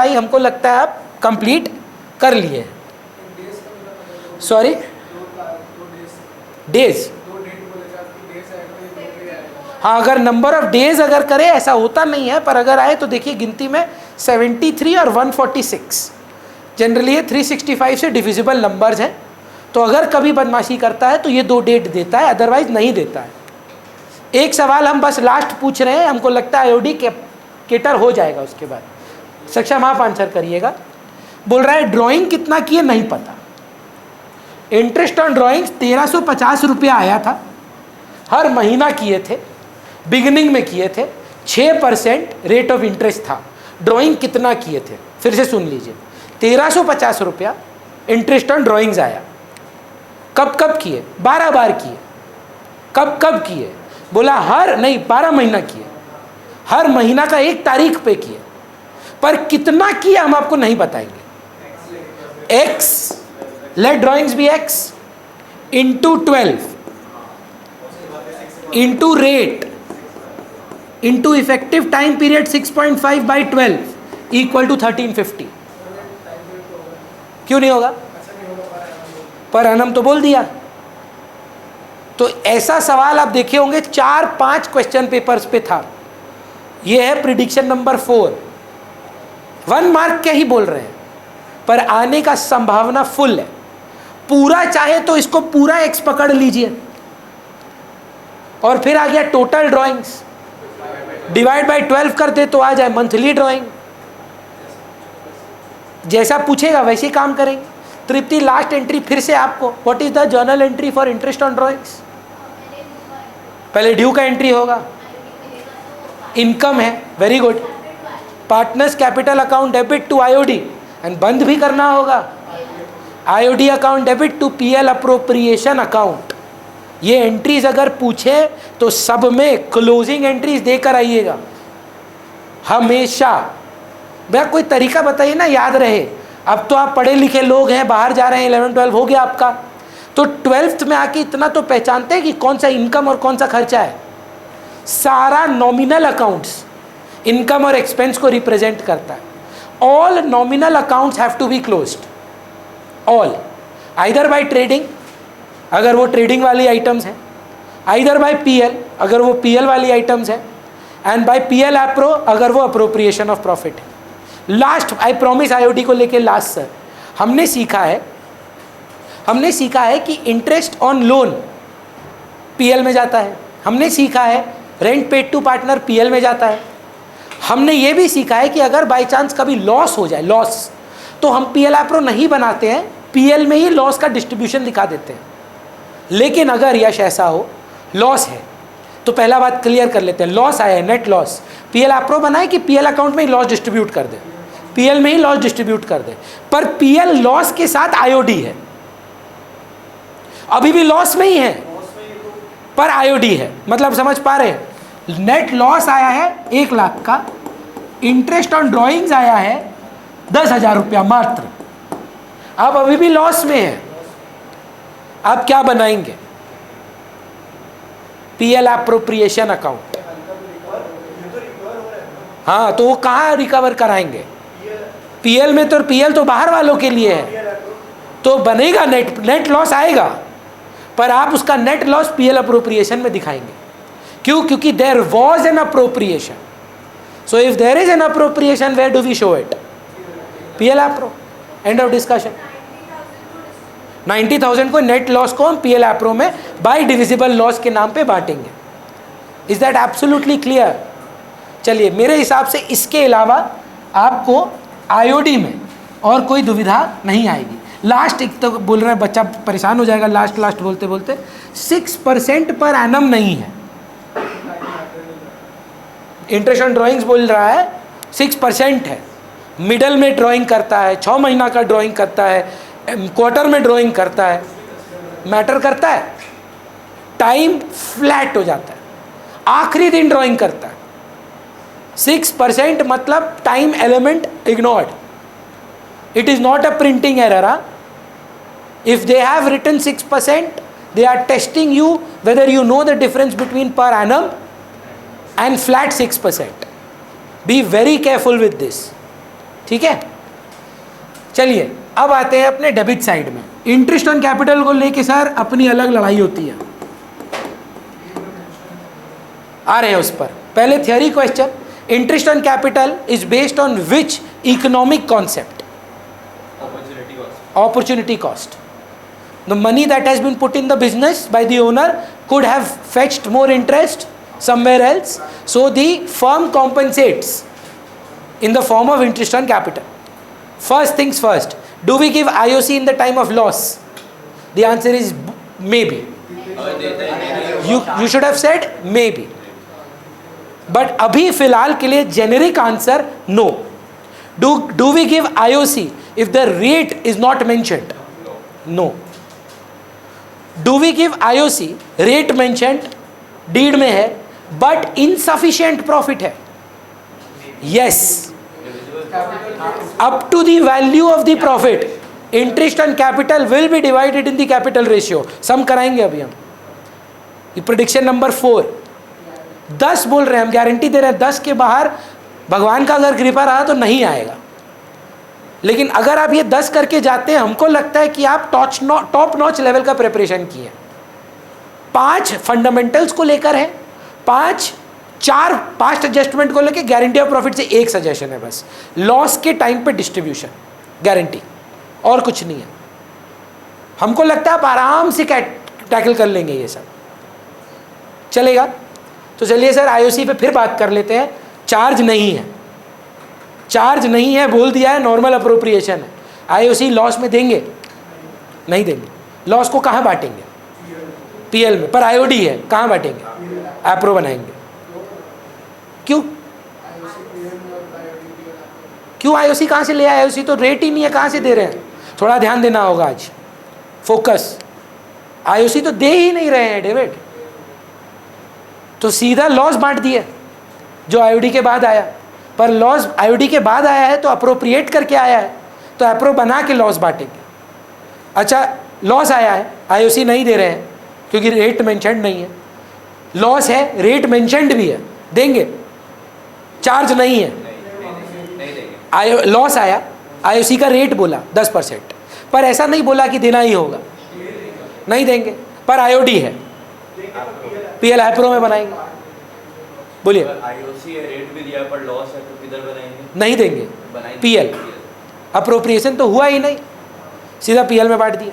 भाई हमको लगता है आप कंप्लीट कर लिए। सॉरी, डेज, हाँ अगर नंबर ऑफ डेज अगर करे ऐसा होता नहीं है, पर अगर आए तो देखिए गिनती में 73 और 146 जनरली ये 365 से डिविजिबल नंबर्स हैं, तो अगर कभी बदमाशी करता है तो ये 2 डेट देता है, अदरवाइज नहीं देता है। एक सवाल हम बस लास्ट पूछ रहे हैं, हमको लगता है आईओडी केटर हो जाएगा, उसके बाद सक्षम आप आंसर करिएगा। बोल रहा है ड्राइंग कितना किए नहीं पता, इंटरेस्ट ऑन ड्राइंग्स 1350 रुपया आया था, हर महीना किए थे, बिगिनिंग में किए थे, 6% रेट ऑफ इंटरेस्ट था। ड्राइंग कितना किए थे, फिर से सुन लीजिए, 1350 रुपया इंटरेस्ट ऑन ड्राइंग्स आया। कब कब किए? 12 बार किए। कब कब किए? बोला हर नहीं 12 महीना किए, हर महीना का 1 तारीख पे किए, पर कितना किया हम आपको नहीं बताएंगे। x, let drawings be x into 12 into rate into effective time period 6.5 by 12 equal to 1350। क्यों नहीं होगा? पर एनम तो बोल दिया। तो ऐसा सवाल आप देखे होंगे 4-5 क्वेश्चन पेपर्स पे था। ये है प्रिडिक्शन नंबर 4, 1 मार्क के ही बोल रहे हैं, पर आने का संभावना फुल है। पूरा चाहे तो इसको पूरा x पकड़ लीजिए, और फिर आ गया टोटल ड्राइंग्स, डिवाइड बाय 12 कर दे तो आ जाए मंथली ड्राइंग। जैसा पूछेगा वैसे काम करेंगे। तृप्ति लास्ट एंट्री फिर से आपको, what is the journal entry for interest on drawings? पहले ड्यू का एंट्री होगा, इनकम है, very good, partners capital account debit to IOD, and बंद भी करना होगा, IOD account debit to PL appropriation account. ये एंट्रीज अगर पूछे तो सब में क्लोजिंग एंट्रीज देकर आइएगा हमेशा। भैया कोई तरीका बताइए ना याद रहे। अब तो आप पढ़े लिखे लोग हैं, बाहर जा रहे हैं, 11-12 हो गया आपका, तो 12th में आके इतना तो पहचानते हैं कि कौन सा इनकम और कौन सा खर्चा है। सारा नॉमिनल अकाउंट्स इनकम और एक्सपेंस को रिप्रेजेंट करता है। All nominal accounts have to be closed, all, either by trading अगर वो ट्रेडिंग वाली आइटम्स हैं, आइदर बाय पीएल अगर वो पीएल वाली आइटम्स है, एंड बाय पीएल एप्रो अगर वो अप्रोप्रिएशन ऑफ प्रॉफिट है। लास्ट आई प्रॉमिस आईओडी को लेके लास्ट सर, हमने सीखा है कि इंटरेस्ट ऑन लोन पीएल में जाता है, हमने सीखा है rent paid to partner PL में जाता है, हमने ये भी सीखा है कि अगर बाई चांस कभी लॉस हो जाए, लॉस, तो हम पीएल एप्रो नहीं बनाते हैं, पीएल में ही लॉस का डिस्ट्रीब्यूशन दिखा देते हैं। लेकिन अगर यश ऐसा हो लॉस है तो पहला बात क्लियर कर लेते हैं, लॉस आया है नेट लॉस, पीएल एप्रो बनाए कि पीएल अकाउंट में ही लॉस डिस्ट्रीब्यूट कर दे, पीएल में ही लॉस डिस्ट्रीब्यूट कर दे, पर पीएल लॉस के साथ आईओडी है, अभी भी लॉस में ही है पर आईओडी है। मतलब समझ पा रहे हैं, नेट लॉस आया है 1 लाख का, इंटरेस्ट ऑन ड्रॉइंग्स आया है 10,000 रुपया मात्र, अब अभी भी लॉस में है। आप क्या बनाएंगे? PL appropriation account. हाँ तो वो कहाँ रिकवर कराएंगे? पीएल में, तो पीएल तो बाहर वालों के लिए है, तो बनेगा नेट लॉस आएगा, पर आप उसका नेट लॉस पीएल अप्रोप्रिएशन में दिखाएंगे। क्यों? क्योंकि there was an appropriation, so if there is an appropriation where do we show it? PL appro, end of discussion. 90,000 को नेट लॉस को हम पीएल एप्रो में बाय डिविजिबल लॉस के नाम पे बांटेंगे। Is that absolutely clear? चलिए, मेरे हिसाब से इसके अलावा आपको आईओडी में और कोई दुविधा नहीं आएगी। लास्ट एक तो बोल रहे हैं, बच्चा परेशान हो जाएगा लास्ट बोलते बोलते, 6% पर एनम नहीं है। इंटरेस्ट ऑन ड्राइंग्स बोल रहा है 6% है, मिडल में ड्राइंग करता है, 6 महीना का ड्राइंग करता है, क्वार्टर में ड्राइंग करता है, मैटर करता है? टाइम फ्लैट हो जाता है, आखिरी दिन ड्राइंग करता है। 6% मतलब time element ignored, it is not a printing error. If they have written 6%, they are testing you whether you know the difference between per annum and flat 6%. Be very careful with this. ठीक है, चलिए अब आते हैं अपने debit side में। Interest on capital को लेके सर अपनी अलग लड़ाई होती है, आ रहे हैं उस पर। पहले theory question, interest on capital is based on which economic concept? Opportunity cost. The money that has been put in the business by the owner could have fetched more interest somewhere else, so the firm compensates in the form of interest on capital. First things first, do we give IOC in the time of loss? The answer is maybe. You should have said maybe, but अभी फिलहाल के लिए generic answer no. Do we give IOC if the rate is not mentioned? No. Do we give IOC rate mentioned deed में है but insufficient profit है? Yes. Up to the value of the profit, interest on capital will be divided in the capital ratio. सम कराएंगे अभी हम। ये prediction number 4, 10 बोल रहे हैं हम, गारंटी दे रहे हैं 10 के बाहर भगवान का अगर कृपा रहा तो नहीं आएगा। लेकिन अगर आप ये 10 करके जाते हैं, हमको लगता है कि आप टॉप नॉच लेवल का प्रिपरेशन किए। 5 फंडामेंटल्स को लेकर है, 5 एडजस्टमेंट को लेकर गारंटी ऑफ प्रॉफिट से एक सजेशन है बस, लॉस के टाइम पे डिस्ट्रीब्यूशन गारंटी, और कुछ नहीं है। हमको लगता है आप आराम से टैकल कर लेंगे ये सब, चलेगा। तो चलिए सर आईओसी पे फिर बात कर लेते हैं। चार्ज नहीं है, चार्ज नहीं है बोल दिया है, नॉर्मल अप्रोप्रिएशन है। आईओसी लॉस में देंगे? नहीं देंगे। लॉस को कहाँ बांटेंगे? पीएल में। पर आईओडी है, कहाँ बांटेंगे? एप्रो बनाएंगे। क्यों क्यों आईओसी कहाँ से ले आए? आईओसी तो रेट ही नहीं है, कहाँ से दे रहे हैं? थोड़ा ध्यान देना होगा आज, फोकस। आईओसी तो दे ही नहीं रहे हैं डेविड, तो सीधा लॉस बांट दिए जो आईओडी के बाद आया। पर लॉस आईओडी के बाद आया है तो अप्रोप्रिएट करके आया है, तो एप्रो बना के लॉस बांटेंगे। अच्छा लॉस आया है, आईओसी नहीं दे रहे हैं क्योंकि रेट मेंशन्ड नहीं है। लॉस है, रेट मेंशन्ड भी है, देंगे? चार्ज नहीं है, लॉस आया, आईओसी का रेट बोला 10%, पर ऐसा नहीं बोला कि देना ही होगा, नहीं देंगे। पर आईओडी है, पीएल एप्रो में बनाएंगे। बोलिए। आईओसी है, रेट भी दिया पर लॉस है, तो किधर बनाएंगे? नहीं देंगे, पीएल। अप्रोप्रिएशन तो हुआ ही नहीं, सीधा पीएल में बांट दिया।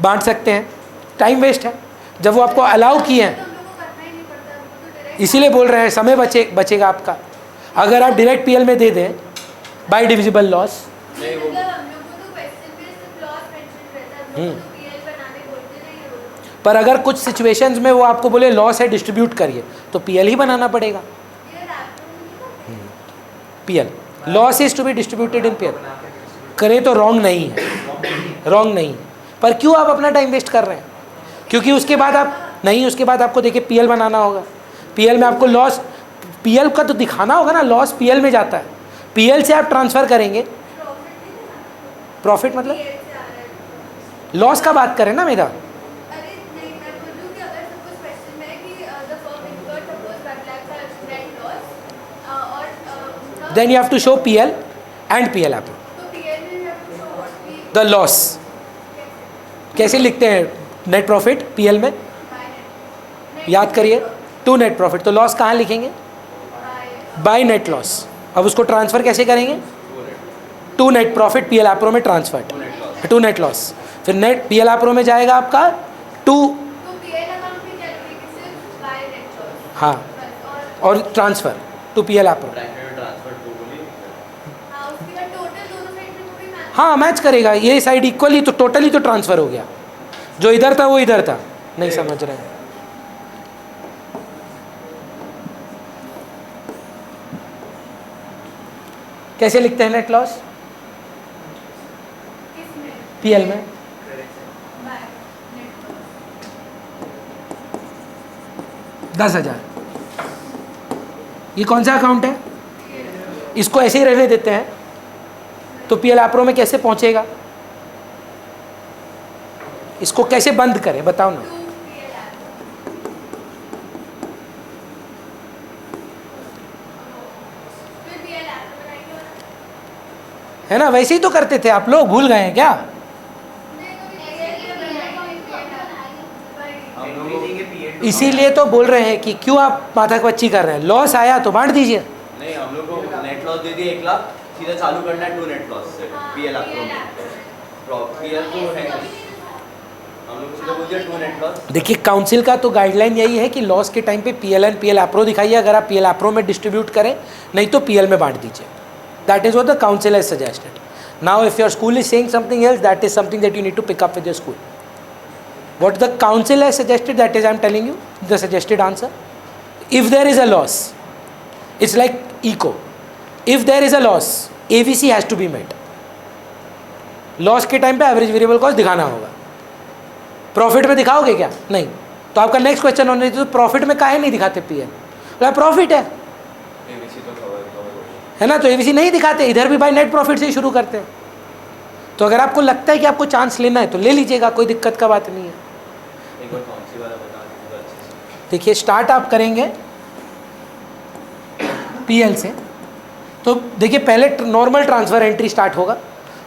बांट सकते हैं, टाइम वेस्ट है जब वो आपको अलाउ किए हैं, इसीलिए बोल रहे हैं समय बचेगा आपका। अगर आप डायरेक्ट पीएल में दे दें बाय डिविजिबल लॉस, पर अगर कुछ सिचुएशंस में वो आपको बोले लॉस है डिस्ट्रीब्यूट करिए, तो पीएल ही बनाना पड़ेगा। PL, loss is to be distributed in PL. करें तो रॉन्ग नहीं है, रॉन्ग नहीं है, पर क्यों आप अपना टाइम वेस्ट कर रहे हैं? क्योंकि उसके बाद आप नहीं, उसके बाद आपको देखिए पीएल बनाना होगा। पीएल में आपको लॉस, पीएल का तो दिखाना होगा ना, लॉस पीएल में जाता है, पीएल से आप ट्रांसफर करेंगे। प्रॉफिट मतलब लॉस का बात करें ना मेरा। Then you have to show PL and PL apro. The loss कैसे लिखते हैं नेट प्रॉफिट पीएल में? याद करिए, टू नेट प्रॉफिट, तो लॉस कहाँ लिखेंगे? By net loss. अब उसको ट्रांसफर कैसे करेंगे? To net profit PL appro में ट्रांसफर, टू नेट लॉस। फिर नेट पीएल एप्रो में जाएगा आपका टू, हाँ, और ट्रांसफर टू पीएल एप्रो। हाँ मैच करेगा, ये साइड इक्वली, तो टोटली तो ट्रांसफर हो गया, जो इधर था वो इधर था। नहीं समझ रहे हैं? कैसे लिखते हैं नेट लॉस पीएल में? $10,000। ये कौन सा अकाउंट है? इसको ऐसे ही रहने देते हैं, तो पीएल एप्रो में कैसे पहुंचेगा? इसको कैसे बंद करें बताओ ना। है ना, वैसे ही तो करते थे आप लोग, भूल गए हैं क्या? हम लोग इसीलिए तो बोल रहे हैं कि क्यों आप माथा पच्ची कर रहे हैं, लॉस आया तो बांट दीजिए। नहीं, हम लोग को नेट लॉस दे दिए 1 लाख, सीधा चालू करना है 2 नेट लॉस से पीएल आपको पीएल तो है, हम लोग को सीधा बोल दिया 2 नेट लॉस। देखिए काउंसिल का तो गाइडलाइन यही है कि लॉस के टाइम पे पीएल एंड पीएल एप्रो दिखाइए, अगर आप पीएल एप्रो में डिस्ट्रीब्यूट करें, नहीं तो पीएल में बांट दीजिए। That is what the council has suggested. Now if your school is saying something else, that is something that you need to pick up with your school. What the council has suggested, that is I am telling you the suggested answer. If there is a loss, it's like eco. If there is a loss, AVC has to be met. Loss के time पे average variable cost दिखाना होगा। Profit में दिखाओगे क्या? नहीं। तो आपका नेक्स्ट क्वेश्चन होना चाहिए, तो प्रॉफिट में काहे नहीं दिखाते पीएल? बोला प्रॉफिट है, एबीसी तो कवर है ना, तो एवीसी नहीं दिखाते, इधर भी भाई नेट प्रॉफिट से ही शुरू करते हैं। तो अगर आपको लगता है कि आपको चांस लेना है तो ले लीजिएगा, कोई दिक्कत का बात नहीं है। एक बार कौन-सी वाला बता दीजिए अच्छे से। देखिए स्टार्ट आप करेंगे पीएल से, तो देखिए पहले नॉर्मल ट्रांसफ़र एंट्री स्टार्ट होगा।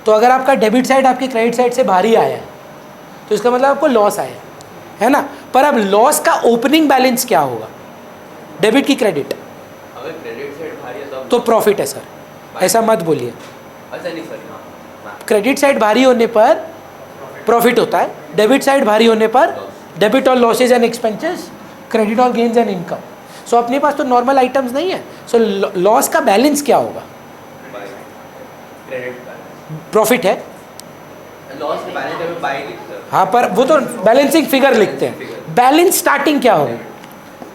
तो अगर आपका डेबिट साइड आपकी क्रेडिट साइड से भारी आया है तो इसका मतलब आपको लॉस आया है ना। पर अब लॉस का ओपनिंग बैलेंस क्या होगा, डेबिट की क्रेडिट? अगर क्रेडिट साइड भारी है तो प्रॉफिट है सर, ऐसा मत बोलिए। अच्छा नहीं सर, हाँ क्रेडिट साइड भारी होने पर प्रॉफिट होता है, डेबिट साइड भारी होने पर डेबिट और लॉसेज एंड एक्सपेंसेस, क्रेडिट और गेन्स एंड इनकम। सो अपने पास तो नॉर्मल आइटम्स नहीं है, सो लॉस का बैलेंस क्या होगा? क्रेडिट प्रॉफिट है, लॉस के बैलेंस में बाय लिखते हैं। हाँ, पर वो तो बैलेंसिंग फिगर लिखते हैं। बैलेंस स्टार्टिंग क्या होगा?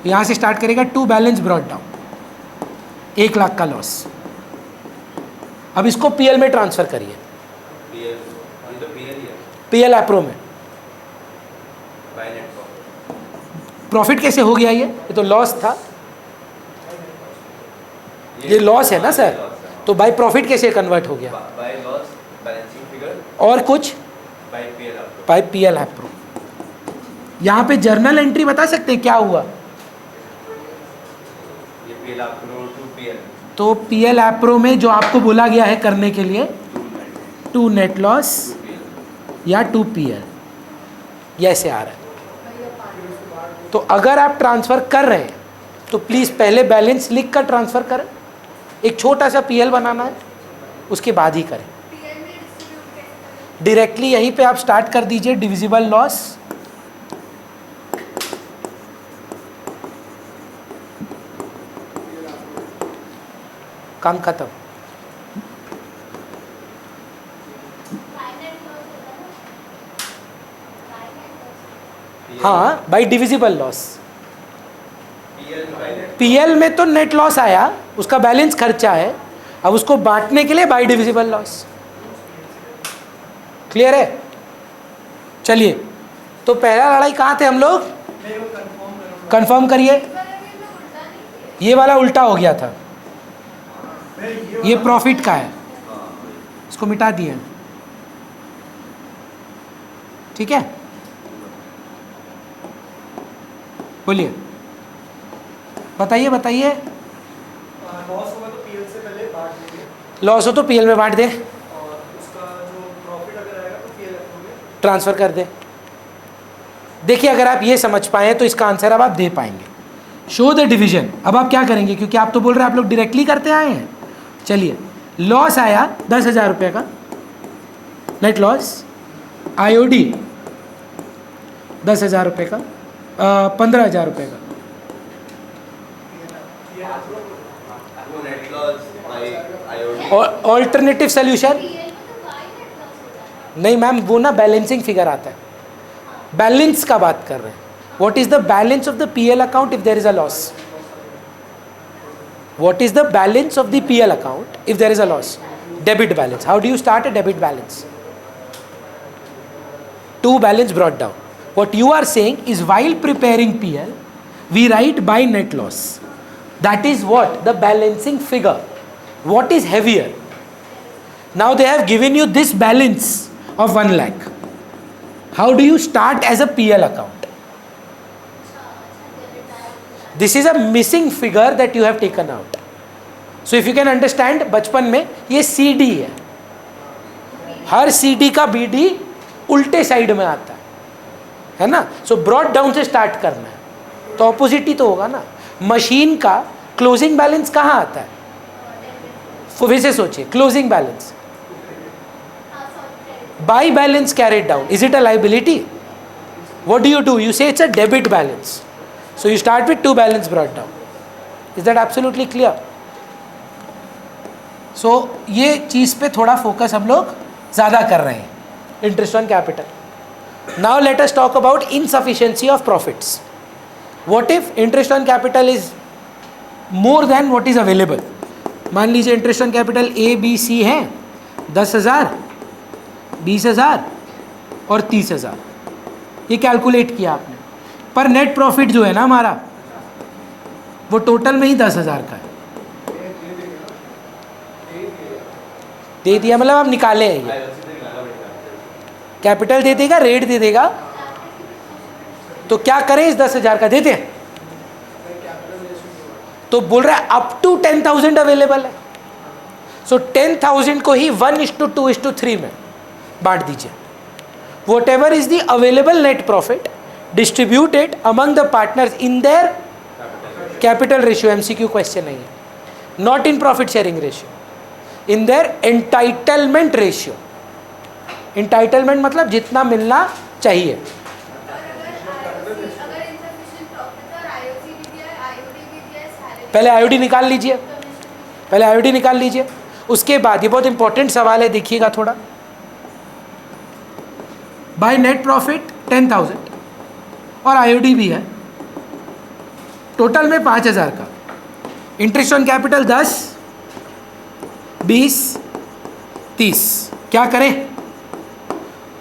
यहाँ से स्टार्ट करेगा, to balance brought down, 1 lakh का लॉस। अब इसको पीएल में ट्रांसफर करिए, पीएल ये तो पीएल ही है, पीएल एप्रो में। Bye net profit. प्रॉफिट कैसे हो गया? ये तो लॉस था, ये लॉस है ना सर, तो बाय प्रॉफिट कैसे कन्वर्ट हो गया? बाय लॉस बैलेंसिंग फिगर और कुछ बाय पीएल आपको। By PL appro. यहाँ पे जर्नल एंट्री बता सकते हैं क्या हुआ? ये पीएल आपको टू पीएल, तो पीएल एप्रो में जो आपको बोला गया है करने के लिए, 2 नेट लॉस या 2 पीएल, ये ऐसे आ रहा है। तो अगर आप ट्रांसफ़र कर रहे हैं तो प्लीज़ पहले बैलेंस लिख कर ट्रांसफ़र करें, एक छोटा सा पीएल बनाना है, उसके बाद ही करें। डायरेक्टली यहीं पे आप स्टार्ट कर दीजिए, डिविजिबल लॉस, काम खत्म। हाँ, बाय डिविजिबल लॉस। पीएल में तो नेट लॉस आया, उसका बैलेंस खर्चा है, अब उसको बांटने के लिए बाय डिविजिबल लॉस। क्लियर है? चलिए, तो पहला लड़ाई कहाँ थे हम लोग? कंफर्म करिए। ये वाला उल्टा हो गया था, ये प्रॉफिट का है, इसको मिटा दिए, ठीक है? बोलिए, बताइए बताइए। लॉस होगा तो पीएल से पहले बांट देंगे, लॉस हो तो पीएल में बांट दे, और उसका जो प्रॉफिट अगर आएगा तो पीएल में ट्रांसफ़र कर दे। देखिए अगर आप ये समझ पाए तो इसका आंसर अब आप दे पाएंगे। Show the division. अब आप क्या करेंगे, क्योंकि आप तो बोल रहे हैं आप लोग डायरेक्टली करते आए हैं। चलिए, लॉस आया 10,000 रुपये का नेट लॉस, आईओडी 10,000 रुपये का, 15,000 रुपये का। वो नेट लॉस बाय आईओडी। और ऑल्टरनेटिव सोल्यूशन नहीं मैम, वो ना बैलेंसिंग फिगर आता है, बैलेंस का बात कर रहे हैं। What is the balance of the PL account if there is a loss? What is the balance of the PL account if there is a loss? Debit balance. How do you start a debit balance? To balance brought down. What you are saying is while preparing PL, we write by net loss. That is what? The balancing figure. What is heavier? Now they have given you this balance of 1 lakh. How do you start as a PL account? This is a missing figure that you have taken out. So if you can understand, बचपन में ये CD है, हर CD का BD उल्टे side में आता है ना। सो ब्रॉड डाउन से स्टार्ट करना है, तो ऑपोजिट ही तो होगा ना। मशीन का क्लोजिंग बैलेंस कहाँ आता है? फिर से सोचिए, closing balance by balance carried down, is it a liability? What do you do? You say it's a debit balance, so you start with to balance brought down. Is that absolutely clear? So ये चीज़ पे थोड़ा focus हम लोग ज़्यादा कर रहे हैं, interest on capital. Now let us talk about insufficiency of profits. What if interest on capital is more than what is available? मान लीजिए इंटरेस्ट ऑन कैपिटल ABC है 10,000, 20,000 और 30,000, ये कैलकुलेट किया आपने, पर नेट प्रॉफिट जो है ना हमारा वो टोटल में ही 10,000 का है। दे दिया मतलब आप निकाले हैं, ये कैपिटल दे देगा, रेट दे देगा, तो क्या करें इस 10,000 का? देते हैं तो बोल रहा है अप टू 10,000 अवेलेबल है। सो 10,000 को ही 1:2:3 में बांट दीजिए। What ever is the available net profit distributed among the partners in their capital ratio. MCQ question नहीं है, not in profit sharing ratio, in their entitlement ratio. Entitlement मतलब जितना मिलना चाहिए। पहले IOD निकाल लीजिए, पहले IOD निकाल लीजिए, उसके बाद ये बहुत इंपॉर्टेंट सवाल है, देखिएगा थोड़ा। बाय नेट प्रॉफिट 10,000 और IOD भी है, टोटल में 5,000 का। इंटरेस्ट ऑन कैपिटल 10, 20, 30, क्या करें?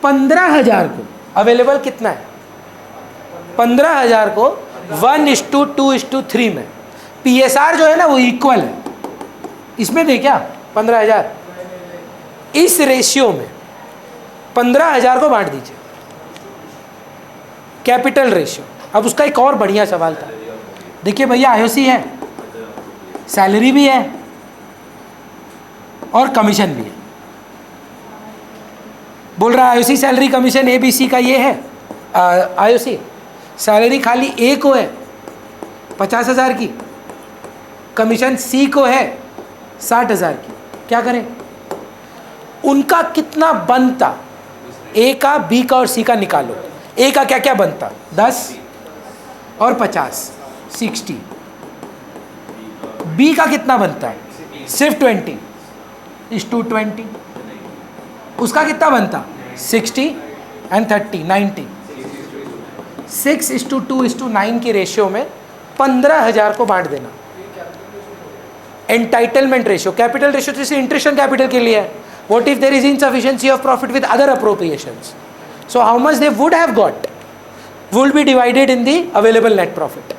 15,000 को अवेलेबल कितना है? 15,000 को 1:2:3 में PSR जो है ना वो इक्वल है, इसमें दे क्या 15,000, इस रेशियो में 15,000 को बांट दीजिए, कैपिटल रेशियो। अब उसका एक और बढ़िया सवाल था, देखिए भैया IOC है, सैलरी भी है और कमीशन भी है। बोल रहा है IOC सैलरी कमीशन ABC का ये है, IOC सैलरी खाली A को है 50,000 की, कमीशन C को है 60,000 की, क्या करें? उनका कितना बनता? A का, B का और C का निकालो। A का क्या क्या बनता? 10 और 50, 60। B का कितना बनता है? सिर्फ 20:20। उसका कितना बनता? 60 and 30, 90। 6:2:9 की रेशियो में 15,000 को बांट देना। एंटाइटलमेंट रेशियो, कैपिटल रेशियो जैसे इंटरेस्ट ऑन कैपिटल के लिए है। What if there is insufficiency of profit with other appropriations? So how much they would have got will be divided in the available net profit.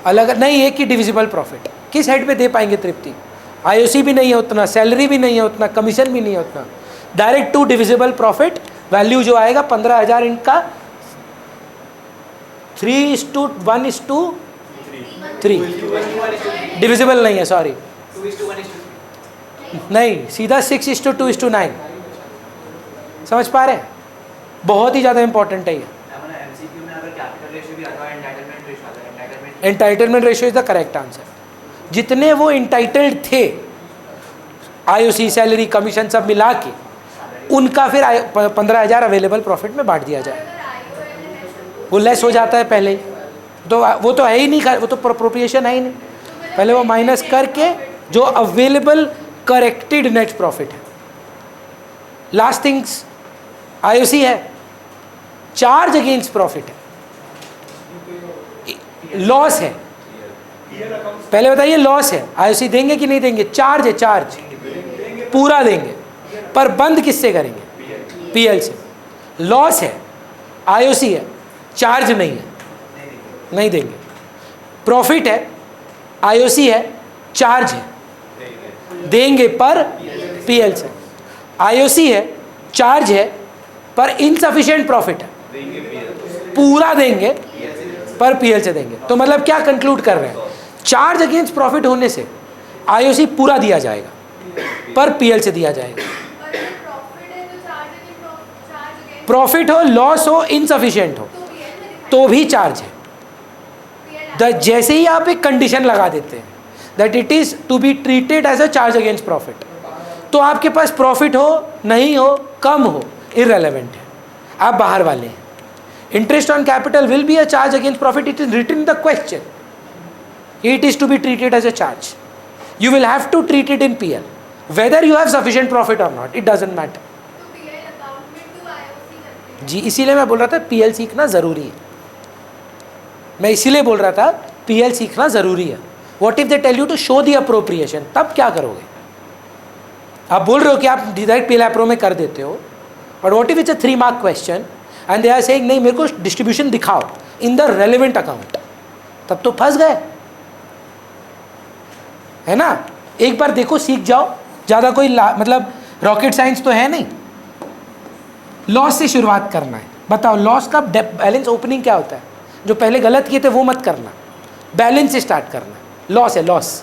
अलग नहीं, एक ही divisible profit. किस head पे दे पाएंगे तृप्ति? IOC भी नहीं है उतना, सैलरी भी नहीं है उतना, कमीशन भी नहीं है उतना, डायरेक्ट 2 डिविजिबल प्रॉफिट। वैल्यू जो आएगा 15,000 इनका 3:1:3, डिविजिबल नहीं है, सॉरी, नहीं, सीधा 6:2:9। समझ पा रहे हैं? बहुत ही ज़्यादा इंपॉर्टेंट है ये। Entitlement ratio is the correct answer. जितने वो इंटाइटल्ड थे IOC सैलरी कमीशन सब मिला के, उनका फिर 15,000 अवेलेबल प्रॉफिट में बांट दिया जाए। वो लेस हो जाता है पहले, तो वो तो है ही नहीं, वो तो अप्रोप्रिएशन है ही नहीं। पहले वो माइनस करके जो अवेलेबल करेक्टेड नेट प्रॉफिट है। लास्ट थिंग्स IOC है, चार्ज अगेंस्ट प्रॉफिट है, लॉस है। पहले बताइए, लॉस है, IOC देंगे कि नहीं देंगे? चार्ज है, चार्ज पूरा देंगे, पर बंद किससे करेंगे? PL से। लॉस है, IOC है, चार्ज नहीं है, नहीं देंगे। प्रॉफिट है, IOC है, चार्ज है, देंगे पर PL से। IOC है, चार्ज है, पर इनसफिशिएंट प्रॉफिट है, पूरा देंगे पर PL से देंगे। तो मतलब क्या कंक्लूड कर रहे हैं? चार्ज अगेंस्ट प्रॉफिट होने से IOC पूरा दिया जाएगा पर PL से दिया जाएगा। प्रॉफिट हो, लॉस हो, इनसफिशिएंट हो, तो भी चार्ज है। जैसे ही आप एक कंडीशन लगा देते हैं that it is to be treated as a charge against profit, तो आपके पास प्रॉफिट हो, नहीं हो, कम हो, इररेलेवेंट है, आप बाहर वाले हैं। Interest on capital will be a charge against profit, it is written in the question, it is to be treated as a charge. You will have to treat it in PL. Whether you have sufficient profit or not, it doesn't matter. जी, इसीलिए मैं बोल रहा था PL सीखना ज़रूरी है। मैं इसीलिए बोल रहा था PL सीखना ज़रूरी है। What if they tell you to show the appropriation? तब क्या करोगे? आप बोल रहे हो कि आप डायरेक्ट PL अप्रो में कर देते हो, but what if it's a 3 mark question and they are saying नहीं मेरे को डिस्ट्रीब्यूशन दिखाओ in the relevant account, तब तो फंस गए, है ना। एक बार देखो, सीख जाओ, ज़्यादा कोई मतलब रॉकेट साइंस तो है नहीं। लॉस से शुरुआत करना है। बताओ लॉस का बैलेंस ओपनिंग क्या होता है? जो पहले गलत किए थे वो मत करना, बैलेंस से स्टार्ट करना। लॉस है, लॉस।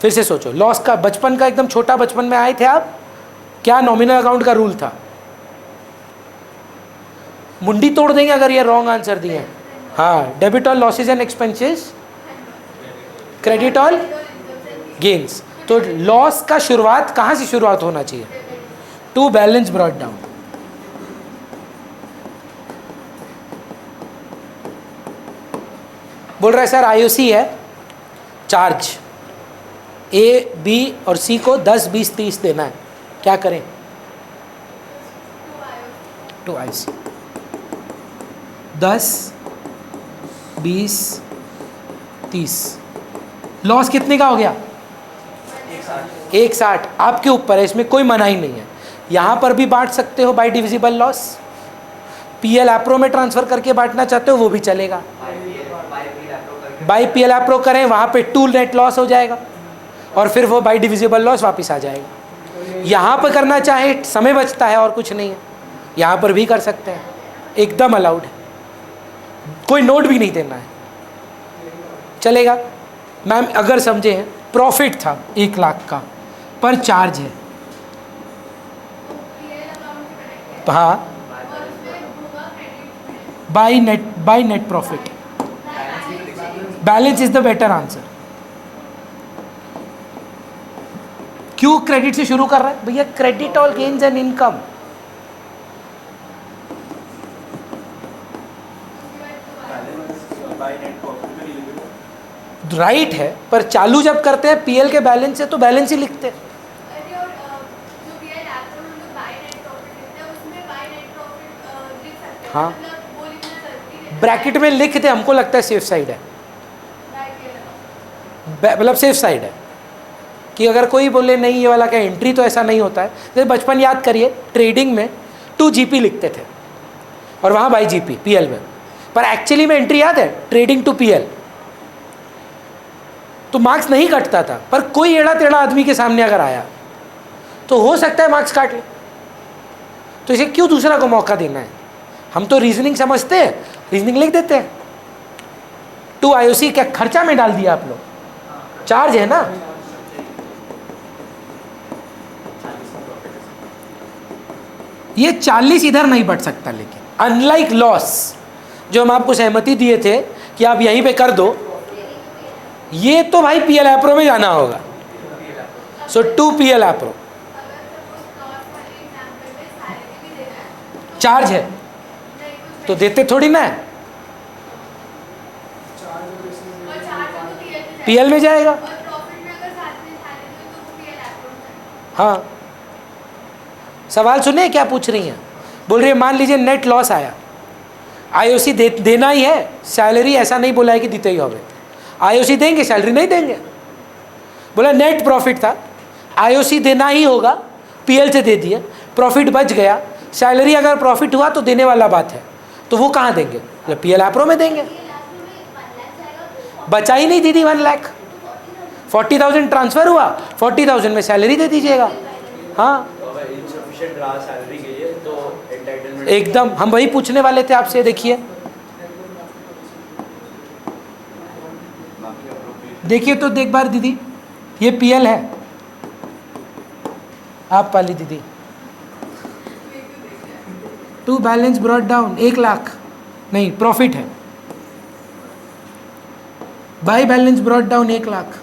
फिर से सोचो, लॉस का बचपन का एकदम छोटा बचपन में आए थे आप, क्या नॉमिनल अकाउंट का रूल था? मुंडी तोड़ देंगे अगर ये रॉन्ग आंसर दिए। हाँ, debit all losses and expenses, credit all gains. तो लॉस का शुरुआत कहाँ से शुरुआत होना चाहिए? To balance brought down. बोल रहा है सर आईओसी है, चार्ज ए, बी और सी को 10, 20, 30 देना है, क्या करें? To IOC 10, 20, 30। लॉस कितने का हो गया? 160। आपके ऊपर है, इसमें कोई मनाही नहीं है। यहाँ पर भी बांट सकते हो बाय डिविजिबल लॉस, पीएल अप्रो में ट्रांसफ़र करके बांटना चाहते हो वो भी चलेगा। बाय पीएल अप्रो करें, वहाँ पे 2 नेट लॉस हो जाएगा और फिर वो बाय डिविजिबल लॉस वापस आ जाएगा। यहाँ पर करना चाहे, समय बचता है और कुछ नहीं है, यहाँ पर भी कर सकते हैं, एकदम अलाउड है, कोई नोट भी नहीं देना है, चलेगा। मैम अगर समझे हैं प्रॉफिट था 1 लाख का पर चार्ज है, हाँ, bye net profit, balance is the better answer. क्यों क्रेडिट से शुरू कर रहा है भैया? Credit all gains and income. Right है, पर चालू जब करते हैं पीएल के बैलेंस से तो बैलेंस ही लिखते हैं। हाँ, ब्रैकेट में लिख दे, हमको लगता है सेफ साइड है, मतलब सेफ साइड है कि अगर कोई बोले नहीं ये वाला क्या एंट्री, तो ऐसा नहीं होता है। जैसे बचपन याद करिए, ट्रेडिंग में 2 जीपी लिखते थे और वहाँ बाई जीपी पीएल में, पर एक्चुअली में एंट्री याद है ट्रेडिंग टू पीएल, तो मार्क्स नहीं कटता था। पर कोई एड़ा टेढ़ा आदमी के सामने अगर आया तो हो सकता है मार्क्स काट ले, तो इसे क्यों दूसरा को मौका देना है? हम तो रीजनिंग समझते हैं, रीजनिंग लिख देते हैं। 2 आईओसी क्या खर्चा में डाल दिया आप लोग? चार्ज है ना। ये 40 इधर नहीं बढ़ सकता, लेकिन अनलाइक लॉस जो हम आपको सहमति दिए थे कि आप यहीं पे कर दो, ये तो भाई पीएल अप्रो में जाना होगा। सो 2 पीएल अप्रो, चार्ज है तो देते थोड़ी ना है, पीएल में जाएगा। हाँ, सवाल सुनिए क्या पूछ रही हैं। बोल रही है मान लीजिए नेट लॉस आया, आईओसी देना ही है, सैलरी ऐसा नहीं बोला है कि देते ही होगे, आईओसी देंगे, सैलरी नहीं देंगे। बोला नेट प्रॉफिट था, आईओसी देना ही होगा, पीएल से दे दिया, प्रॉफिट बच गया, सैलरी अगर प्रॉफिट हुआ तो देने वाला बात है, तो वो कहाँ देंगे? पीएल अप्रो में देंगे। बचा ही नहीं दीदी 1 लाख, 40,000 ट्रांसफ़र हुआ, 40,000 में सैलरी दे दीजिएगा। हाँ एकदम, हम वही पूछने वाले थे आपसे। देखिए तो देख बार दीदी, ये पीएल है, आप वाली दीदी, to balance brought down 1 lakh नहीं, प्रॉफिट है। By balance brought down 1 lakh.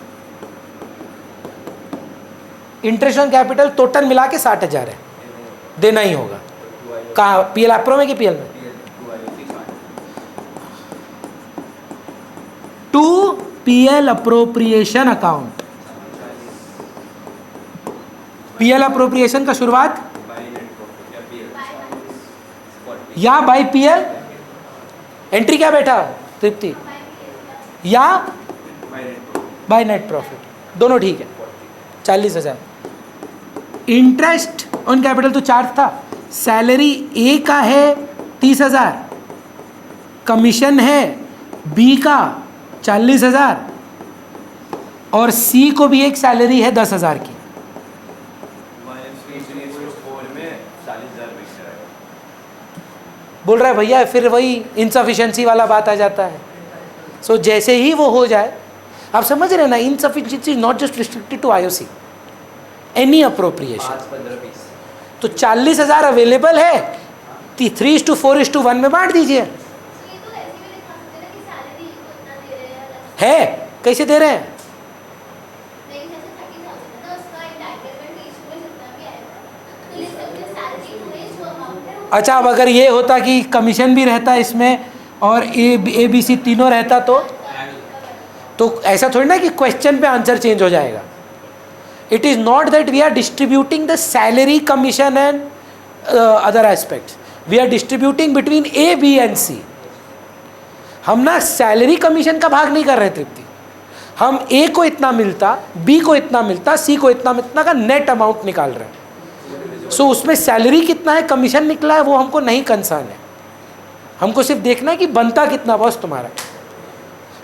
Interest on capital total मिला के 60,000 है, देना ही होगा। कहाँ, पीएल एप्रो में कि पीएल में? To PL appropriation account. PL appropriation का शुरुआत या बाई पीएल एंट्री क्या बैठा तृप्ति, या बाय नेट प्रॉफिट, दोनों ठीक है। 40,000 इंटरेस्ट ऑन कैपिटल तो चार्ज था। सैलरी ए का है 30,000, कमीशन है बी का 40,000, और सी को भी एक सैलरी है 10,000 की। बोल रहा है भैया फिर वही इनसफिशिएंसी वाला बात आ जाता है। सो जैसे ही वो हो जाए, आप समझ रहे हैं ना, insufficiency is not just restricted to IOC, any appropriation. तो 40,000 अवेलेबल है, 3:4:1 में बांट दीजिए। है कैसे दे रहे हैं? अच्छा, अब अगर ये होता कि कमीशन भी रहता इसमें और ए बी सी तीनों रहता तो ऐसा थोड़ी ना कि क्वेश्चन पे आंसर चेंज हो जाएगा। It is not that we are distributing the salary, commission and other aspects, we are distributing between A B and C. हम ना सैलरी कमीशन का भाग नहीं कर रहे तृप्ति, हम ए को इतना मिलता, बी को इतना मिलता, सी को इतना का नेट अमाउंट निकाल रहे हैं। सो उसमें सैलरी कितना है, कमीशन निकला है, वो हमको नहीं कंसर्न है। हमको सिर्फ देखना है कि बनता कितना बॉस तुम्हारा।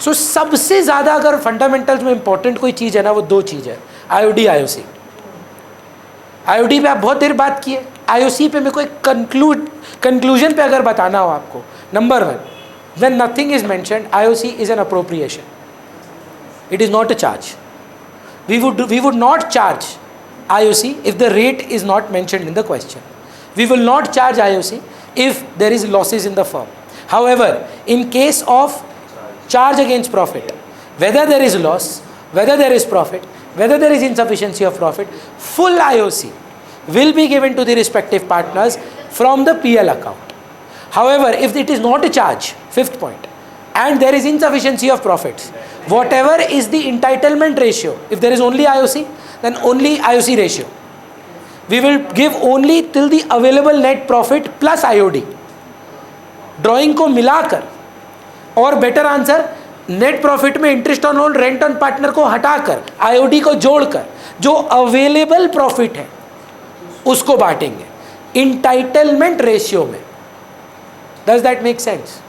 सो सबसे ज़्यादा अगर फंडामेंटल्स में इंपॉर्टेंट कोई चीज़ है ना, वो 2 चीज़ है, आईओडी, आईओसी। आईओडी पे आप बहुत देर बात किए, आईओसी पे मेरे को एक कंक्लूजन पे अगर बताना हो आपको, number 1, when nothing is mentioned, IOC is an appropriation. It is not a charge. We would not charge IOC if the rate is not mentioned in the question. We will not charge IOC if there is losses in the firm. However, in case of charge against profit, whether there is loss, whether there is profit, whether there is insufficiency of profit, full IOC will be given to the respective partners from the PL account. However, if it is not a charge, 5th point, and there is insufficiency of profits, whatever is the entitlement ratio, if there is only IOC, then only IOC ratio. We will give only till the available net profit plus IOD. Drawing को मिलाकर, और better answer, net profit में interest on own, rent on partner को हटाकर, IOD को जोड़कर जो available profit है उसको बांटेंगे इंटाइटलमेंट रेशियो में। Does that make sense?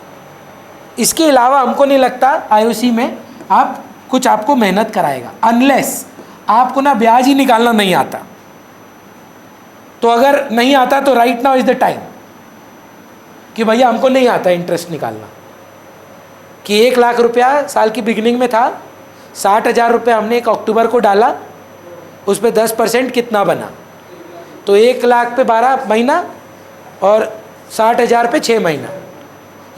इसके अलावा हमको नहीं लगता आईओसी में आपको मेहनत कराएगा, अनलेस आपको ना ब्याज ही निकालना नहीं आता। तो अगर नहीं आता तो right now is the time कि भैया हमको नहीं आता इंटरेस्ट निकालना, कि 1 लाख रुपया साल की बिगिनिंग में था, 60,000 रुपये हमने 1 अक्टूबर को डाला, उस पर 10% कितना बना, तो 1 लाख पे 12 महीना और 60,000 पे 6 महीना,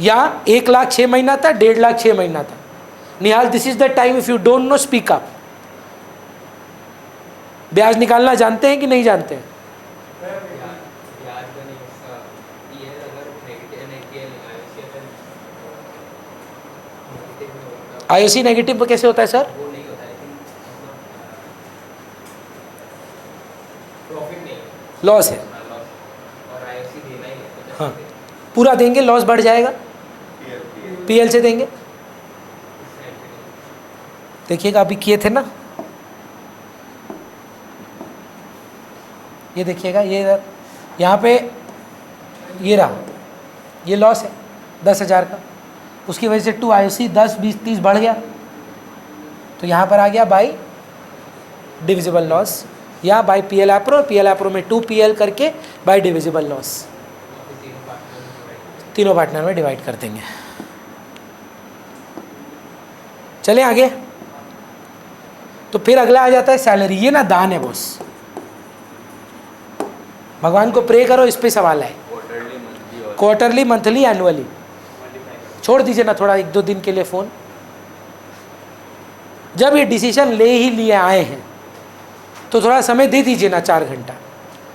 या 1 लाख 6 महीना था, 1.5 लाख 6 महीना था। Nihal, this is the time, if you don't know speak up. ब्याज निकालना जानते हैं कि नहीं जानते हैं? आईओसी नेगेटिव कैसे होता है सर? लॉस है, हाँ पूरा देंगे, लॉस बढ़ जाएगा, पीएल से देंगे। देखिएगा अभी किए थे ना, ये देखिएगा, ये यहाँ पे ये रहा, ये लॉस है 10,000 का, उसकी वजह से टू आईओसी 10, 20, 30 बढ़ गया, तो यहाँ पर आ गया बाई डिविजिबल लॉस, या बाई पीएल एप्रो में 2 पीएल करके बाई डिविजिबल लॉस, तीनों पार्टनर में डिवाइड कर देंगे। चलें आगे। तो फिर अगला आ जाता है सैलरी। ये ना दान है बॉस, भगवान को प्रे करो, इस पे सवाल है। क्वार्टरली मंथली और क्वार्टरली, मंथली, एनुअली, छोड़ दीजिए ना थोड़ा 1-2 दिन के लिए फ़ोन। जब ये डिसीजन ले ही लिए आए हैं तो थोड़ा समय दे दीजिए ना, 4 घंटा।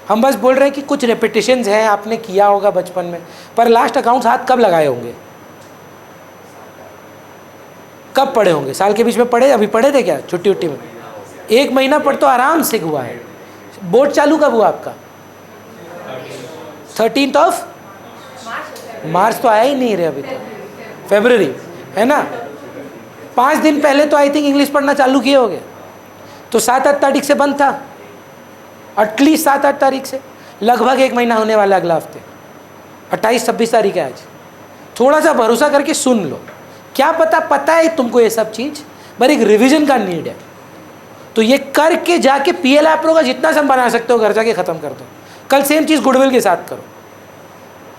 हम बस बोल रहे हैं कि कुछ रेपिटेशंस हैं, आपने किया होगा बचपन में, पर लास्ट अकाउंट्स हाथ कब लगाए होंगे, कब पढ़े होंगे? साल के बीच में पढ़े, अभी पढ़े थे क्या छुट्टी उट्टी में? 1 महीना पढ़ तो आराम से हुआ है। बोर्ड चालू कब हुआ आपका? 13 मार्च तो आया ही नहीं रहे अभी तक, फरवरी है ना। 5 दिन पहले तो आई थिंक इंग्लिश पढ़ना चालू किए होगे, तो 7-8 तारीख से बंद था, एटलीस्ट 7-8 तारीख से, लगभग 1 महीना होने वाला अगला हफ्ते, 28-26 तारीख है आज। थोड़ा सा भरोसा करके सुन लो, क्या पता है तुमको ये सब चीज़, पर एक रिवीजन का नीड है, तो ये करके जाके PL ऐप्रो का जितना सम बना सकते हो घर जाके ख़त्म कर दो। कल सेम चीज़ गुडविल के साथ करो।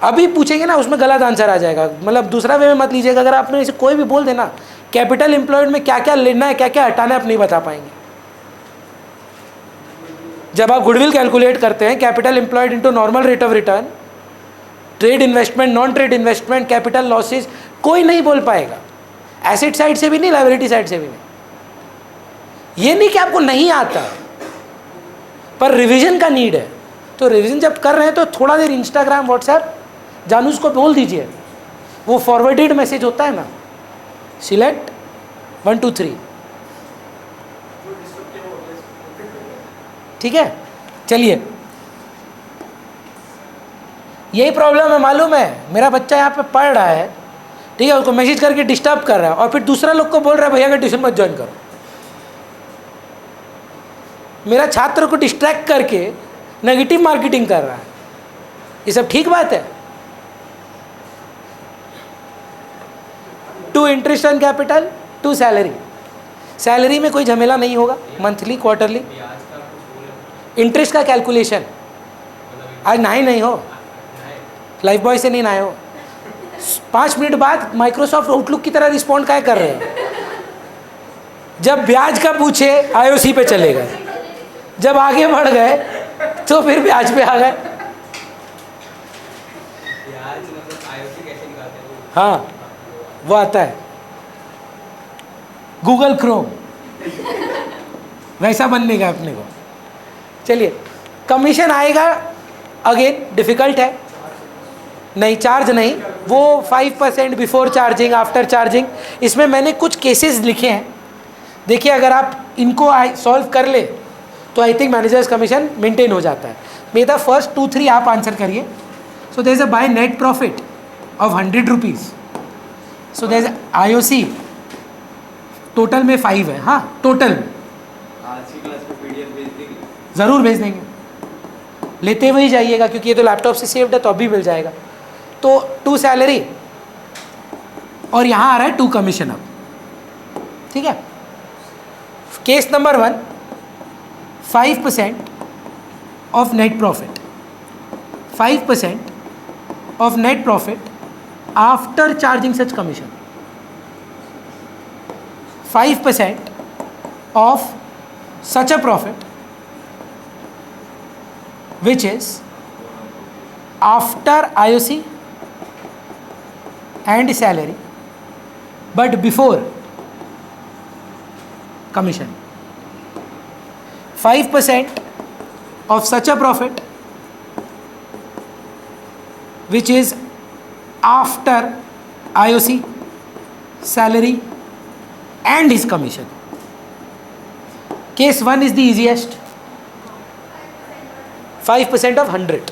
अभी पूछेंगे ना उसमें गलत आंसर आ जाएगा, मतलब दूसरा वे में मत लीजिएगा। अगर आपने इसे कोई भी बोल देना कैपिटल एम्प्लॉयड में क्या क्या लेना है, क्या क्या हटाना है, आप नहीं बता पाएंगे। जब आप गुडविल कैलकुलेट करते हैं, capital employed into normal rate of return, trade investment, non trade investment, capital losses, कोई नहीं बोल पाएगा। एसेट साइड से भी नहीं, लायबिलिटी साइड से भी नहीं। ये नहीं कि आपको नहीं आता, पर रिवीजन का नीड है। तो रिवीजन जब कर रहे हैं तो थोड़ा देर इंस्टाग्राम, व्हाट्सएप, जानूस को बोल दीजिए, वो फॉरवर्डेड मैसेज होता है ना, सिलेक्ट 1 2 3, ठीक है। चलिए, यही प्रॉब्लम है, मालूम है। मेरा बच्चा यहाँ पे पढ़ रहा है, ठीक है, उसको मैसेज करके डिस्टर्ब कर रहा है, और फिर दूसरा लोग को बोल रहा है भैया का ट्यूशन मत ज्वाइन करो। मेरा छात्र को डिस्ट्रैक्ट करके नेगेटिव मार्केटिंग कर रहा है, ये सब ठीक बात है? To interest on capital, to salary. Salary में कोई झमेला नहीं होगा, मंथली, क्वार्टरली। इंटरेस्ट का कैलकुलेशन आज नहीं हो, लाइफ बॉय से नहीं नहाए हो। 5 मिनट बाद माइक्रोसॉफ्ट आउटलुक की तरह रिस्पॉन्ड क्या कर रहे हैं? जब ब्याज का पूछे IOC पे चले गए, जब आगे बढ़ गए तो फिर ब्याज पे आ गए। हाँ, वो आता है गूगल क्रोम, वैसा बनने का अपने को। चलिए, कमीशन आएगा, अगेन डिफिकल्ट है, नहीं चार्ज नहीं, वो 5% बिफोर चार्जिंग, आफ्टर चार्जिंग। इसमें मैंने कुछ केसेस लिखे हैं, देखिए अगर आप इनको सॉल्व कर ले तो I think managers commission maintain हो जाता है। मेरा फर्स्ट 2-3 आप आंसर करिए। So there is a by net profit of 100 rupees, so there is IOC, total में 5 है। हाँ, टोटल आज की क्लास में PDF भेज देंगे, ज़रूर भेज देंगे, लेते हुए ही जाइएगा, क्योंकि ये तो लैपटॉप से सेव्ड है तो अभी मिल जाएगा। तो 2 सैलरी और यहाँ आ रहा है 2 कमीशन अब, ठीक है। Case number 1, 5% of net profit, 5% of net profit after charging such commission, 5% of such a profit which is after IOC and salary but before commission, 5% of such a profit which is after IOC, salary and his commission. Case 1 is the easiest, 5% of 100.